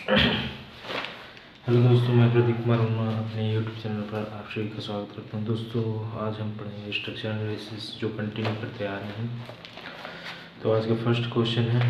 Hello दोस्तों, मैं प्रदीप कुमार वर्मा अपने यूट्यूब चैनल पर आप सभी का स्वागत करता हूं। दोस्तों, आज हम पढ़ेंगे स्ट्रक्चर एनालिसिस जो कंटिन्यू करते आ रहे हैं। तो आज का फर्स्ट क्वेश्चन है,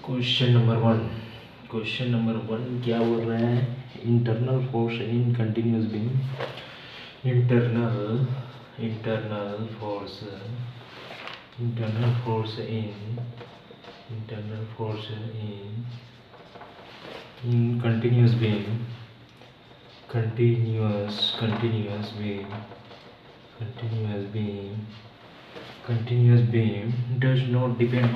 क्वेश्चन नंबर वन क्या बोल रहा है? Internal force in continuous beam. Internal force in continuous beam does not depend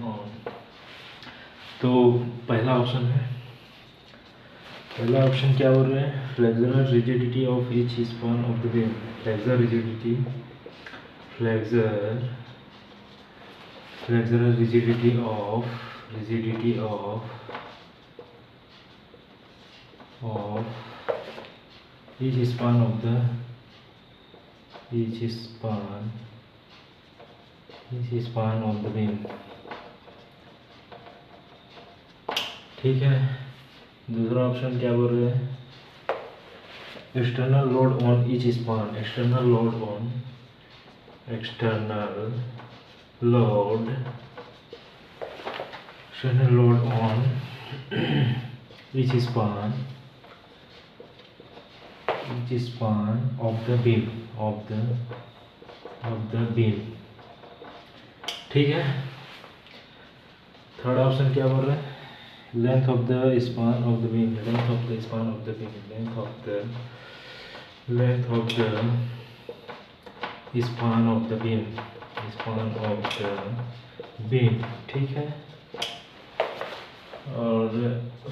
on तो पहला ऑप्शन क्या बोल रहे हैं? Flexural rigidity of each span of the beam. Flexural rigidity of each span of the beam। ठीक है। दूसरा option क्या बोल रहे हैं? External load on each span. External load on each span of the beam। ठीक है। थर्ड ऑप्शन क्या बोल रहे हैं? Length of the span of the beam. ठीक है। और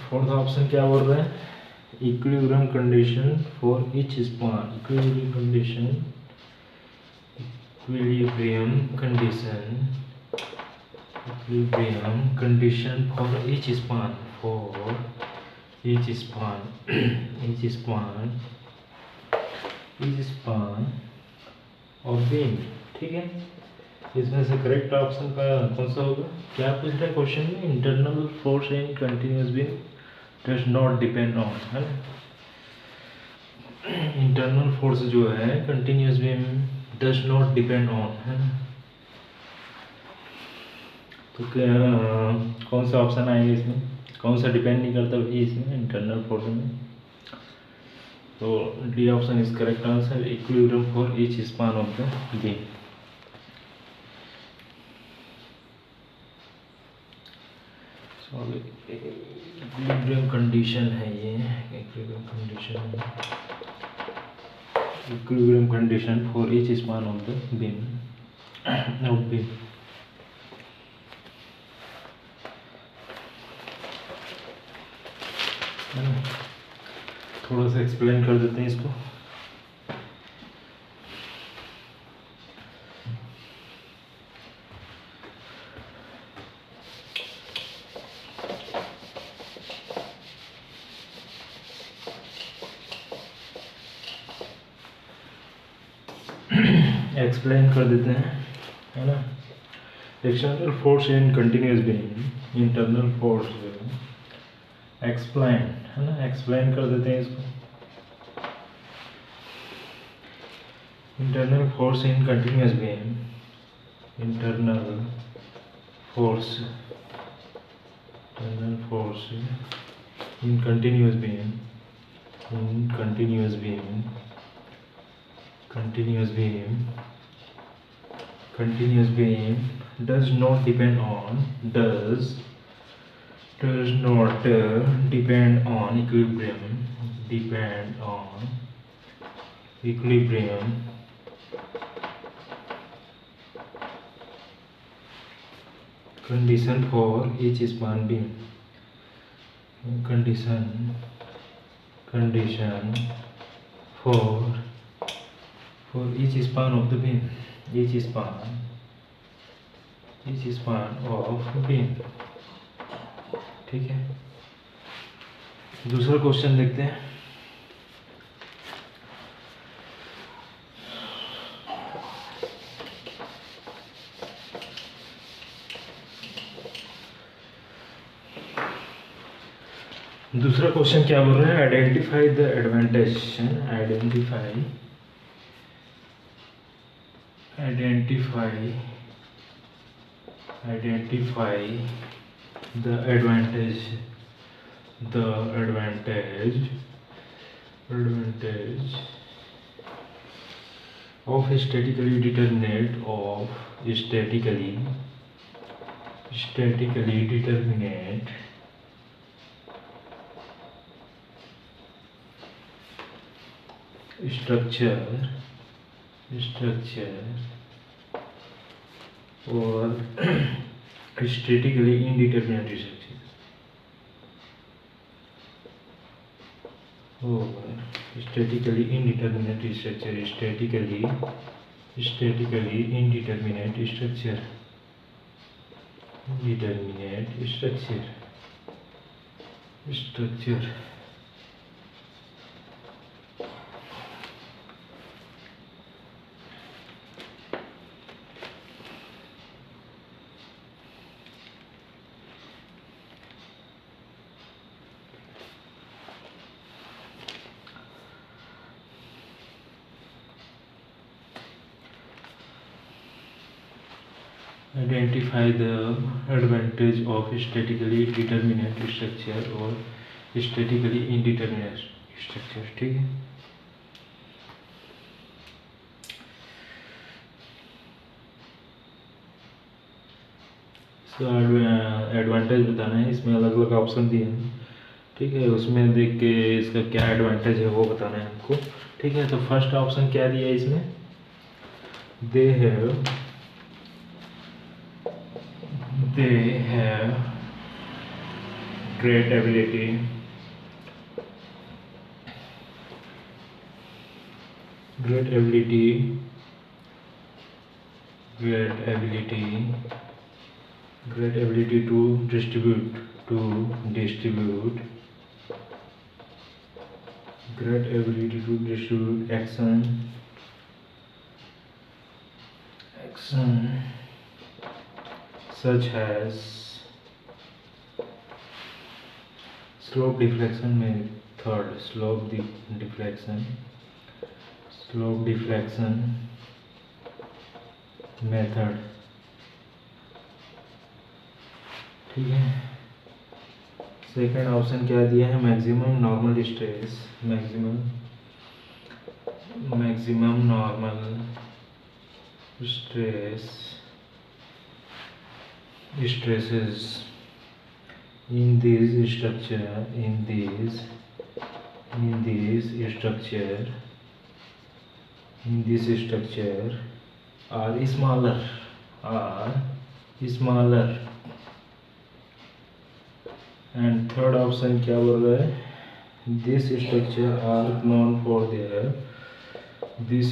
फोर्थ ऑप्शन क्या बोल रहे हैं? Equilibrium condition for each span. Equilibrium condition for each span of beam. ठीक है। इसमें से करेक्ट ऑप्शन का कौन सा होगा? क्या पूछ रहा है क्वेश्चन में? Internal force in continuous beam does not depend on, है ना। इंटरनल फोर्स जो है continuous beam does not depend on, है ना। तो क्या कौन सा ऑप्शन आएगा इसमें? कौन सा डिपेंड नहीं करता भाई इसमें इंटरनल फोर्स में? तो D option is correct answer, equilibrium for each span of the beam. Equilibrium condition है ये। Equilibrium condition for each span of the beam. थोड़ा सा एक्सप्लेन कर देते हैं इसको। एक्सप्लेन कर देते हैं, है ना। External force in continuous beam. Internal force explain, है ना। एक्सप्लेन कर देते हैं इसको। Internal force in continuous beam. Internal force in continuous beam does not depend on equilibrium condition for each span beam। condition for each span of the beam। each span of beam। ठीक है। दूसरा question देखते हैं। दूसरा question क्या बोल रहा है, identify the advantage, identify the advantage of statically determinate structure or statically indeterminate structure or statically indeterminate structure structure. Identify the advantage of statically determinate structure or statically indeterminate structure. ठीक है, advantage बताना है, इसमें अलग अलग option दिए हैं, ठीक है, उसमें देख के इसका क्या एडवांटेज है वो बताना है हमको, ठीक है। तो फर्स्ट ऑप्शन क्या दिया है इसमें, they have great ability to distribute action such as slope deflection method, slope deflection method, ठीक है। सेकंड ऑप्शन क्या दिया है, maximum normal stress, maximum normal stresses in this structure are smaller and third option क्या बोल रहा है, this structure are known for their this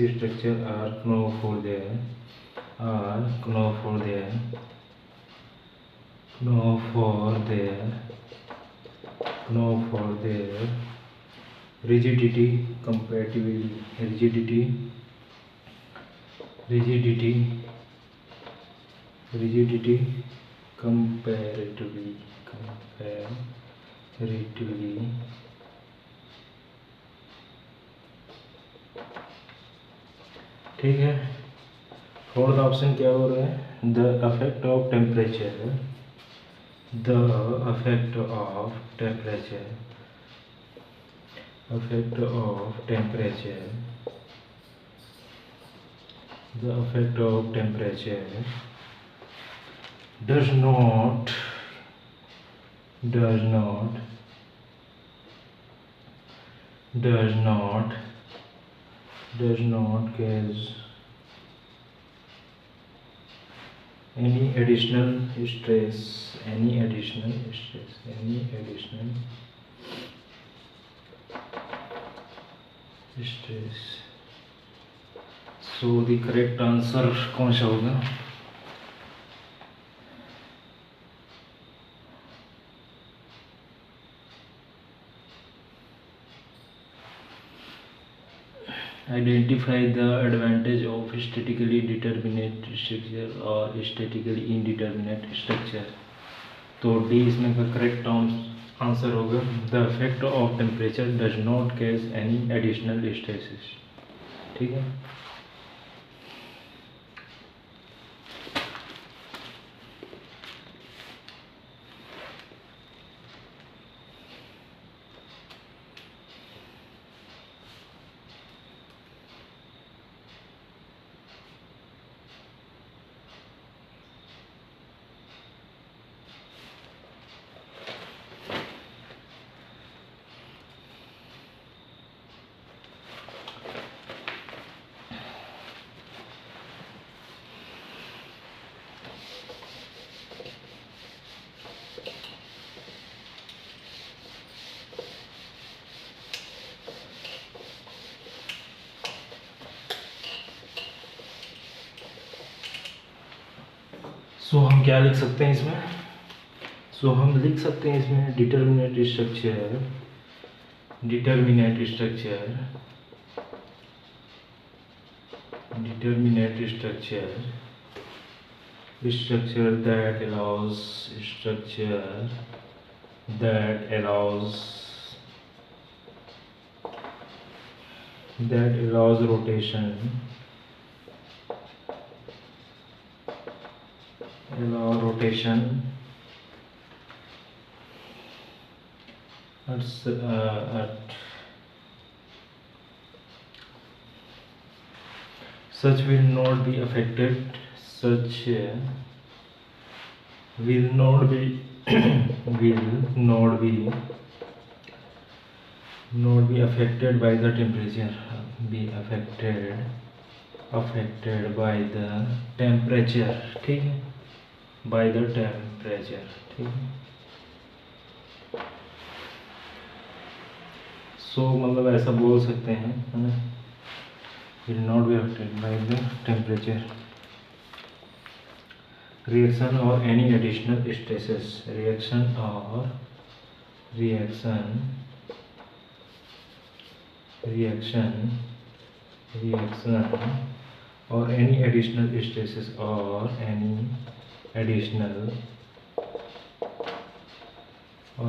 structure are known for their rigidity comparatively ठीक है। फोर्थ ऑप्शन क्या हो रहा है, the affect of temperature does not cause any additional stress so the correct answer कौन सा होगा, Identify the advantage of statically determinate structure और statically indeterminate structure. तो डी इसमें का करेक्ट आंसर होगा. The effect of temperature does not cause any additional stresses. ठीक है. सो हम क्या लिख सकते हैं इसमें? हम लिख सकते हैं इसमें determinate structure that allows rotation such will not be affected by the temperature. ठीक है. by the temperature. ठीक है. सो मतलब ऐसा बोल सकते हैं, है ना, will not be affected by the temperature, reaction or any additional stresses. reaction or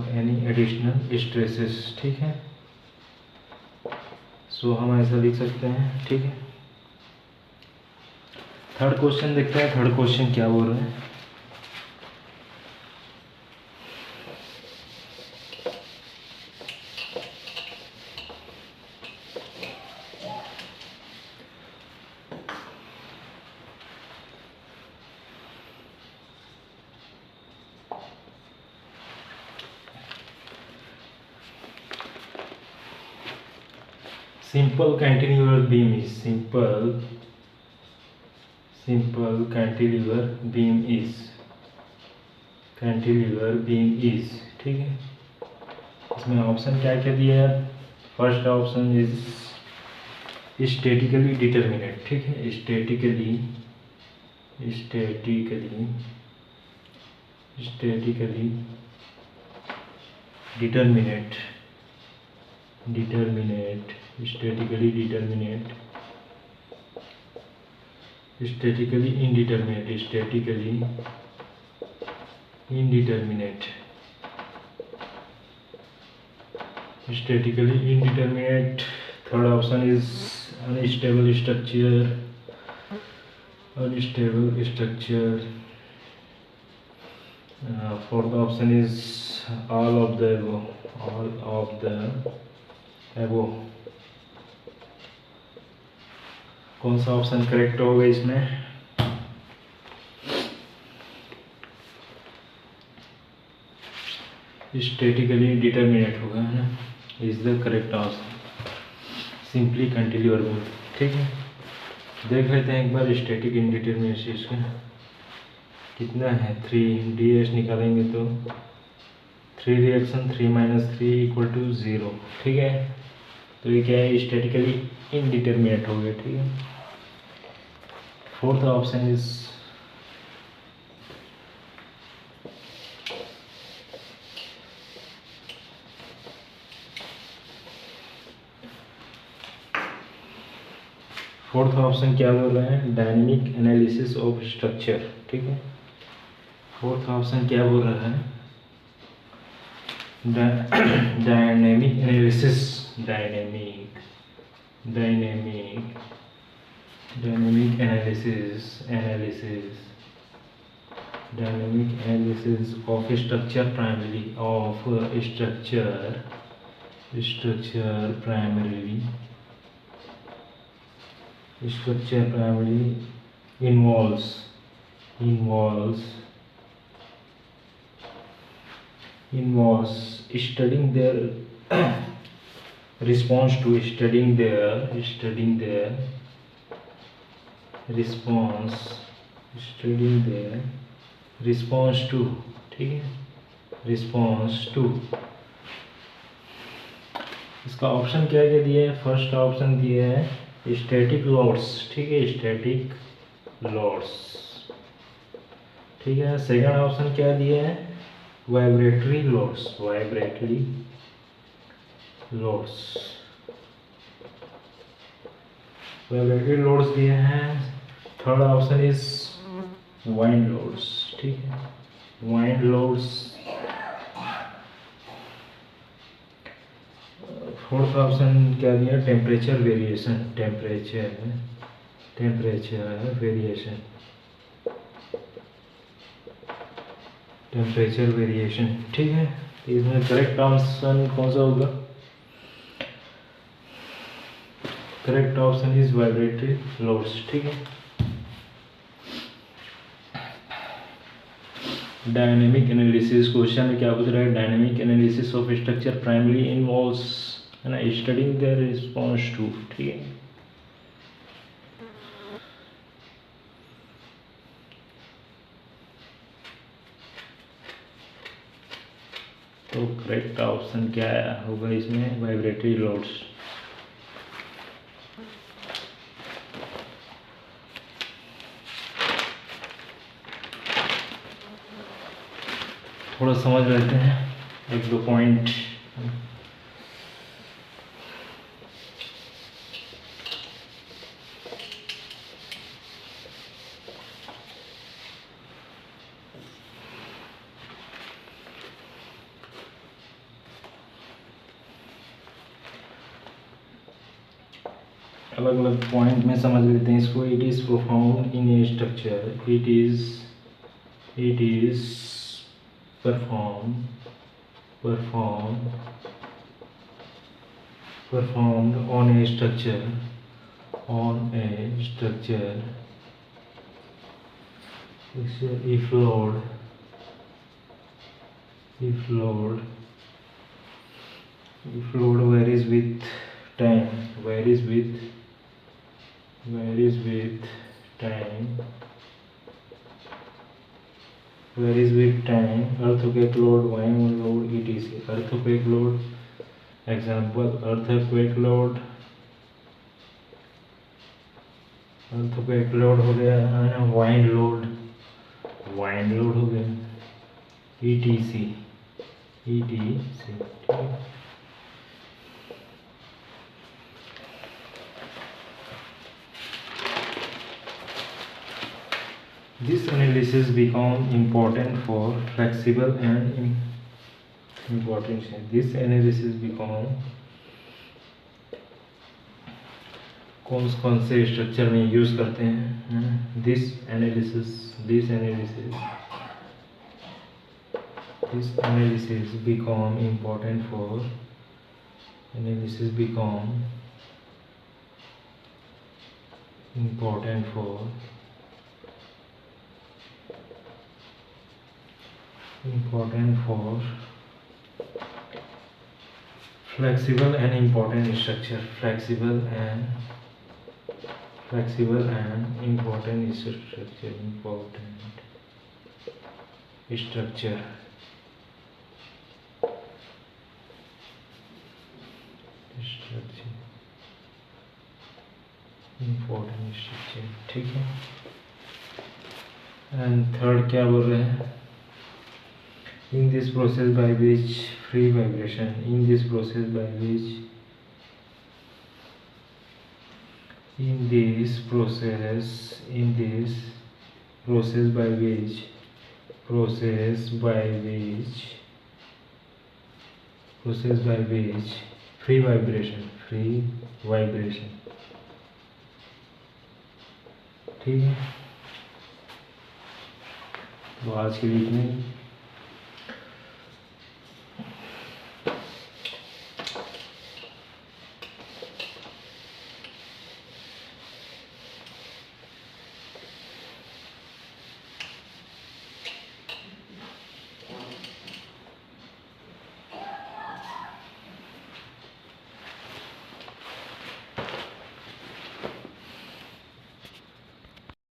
any additional stresses ठीक है. सो हम ऐसा लिख सकते हैं. ठीक है. थर्ड क्वेश्चन देखते हैं. थर्ड क्वेश्चन क्या बोल रहे हैं? Simple cantilever beam is ठीक है. इसमें ऑप्शन क्या क्या दिया है? First option is statically determinate. ठीक है. Statically determinate statically indeterminate. Third option is unstable structure. Fourth option is all of the above. कौन सा ऑप्शन करेक्ट होगा इसमें? स्टैटिकली डिटरमिनेट होगा, है ना. Is the correct answer. Simply cantilever बोल. ठीक है. देख लेते हैं एक बार स्टैटिक इनडिटरमिनेट इसका कितना है. 3 ds निकालेंगे तो 3 रिएक्शन 3 - 3 = 0. ठीक है. तो ये क्या है? स्टैटिकली इनडिटरमिनेट हो गया. ठीक है. Fourth option is fourth option क्या बोल रहे हैं, डायनेमिक एनालिसिस ऑफ स्ट्रक्चर, ठीक है। फोर्थ ऑप्शन क्या बोल रहा है, dynamic analysis, dynamic analysis of structure primary involves studying their response to ठीक है, रिस्पॉन्स टू। इसका ऑप्शन क्या क्या दिया है, फर्स्ट ऑप्शन दिया है स्टैटिक लोड्स, ठीक है, स्टैटिक लोड्स, ठीक है। सेकंड ऑप्शन क्या दिया है, वाइब्रेटरी लोड्स, दिए हैं। Third option is wind loads, ठीक है, वाइंड लोड्स। फोर्थ ऑप्शन क्या दिया, टेम्परेचर वेरिएशन, ठीक है। इसमें करेक्ट ऑप्शन कौन सा होगा, correct option is vibratory loads, ठीक है। डायनेमिक एनालिसिस, क्वेश्चन में क्या पूछ रहा है, dynamic analysis of structure primary involves, है ना, स्टडिंग देयर रिस्पॉन्स टू, ठीक है। तो करेक्ट ऑप्शन क्या होगा इसमें, वाइब्रेटरी लोड्स। थोड़ा समझ लेते हैं एक दो पॉइंट। अलग अलग पॉइंट में समझ लेते हैं इसको। It is performed in A structure, it is performed on a structure if load varies with time, earthquake load, wind load, etc. earthquake load, example earthquake load हो गया है ना, wind load हो गया, etc. ठीक है। This analysis become important for flexible and कौन से स्ट्रक्चर में यूज करते हैं, this analysis become important for flexible and important structure, ठीक है। एंड थर्ड क्या बोल रहे हैं, in this process by which free vibration in this process by which free vibration ठीक है। तो आज के लिए इतने ही।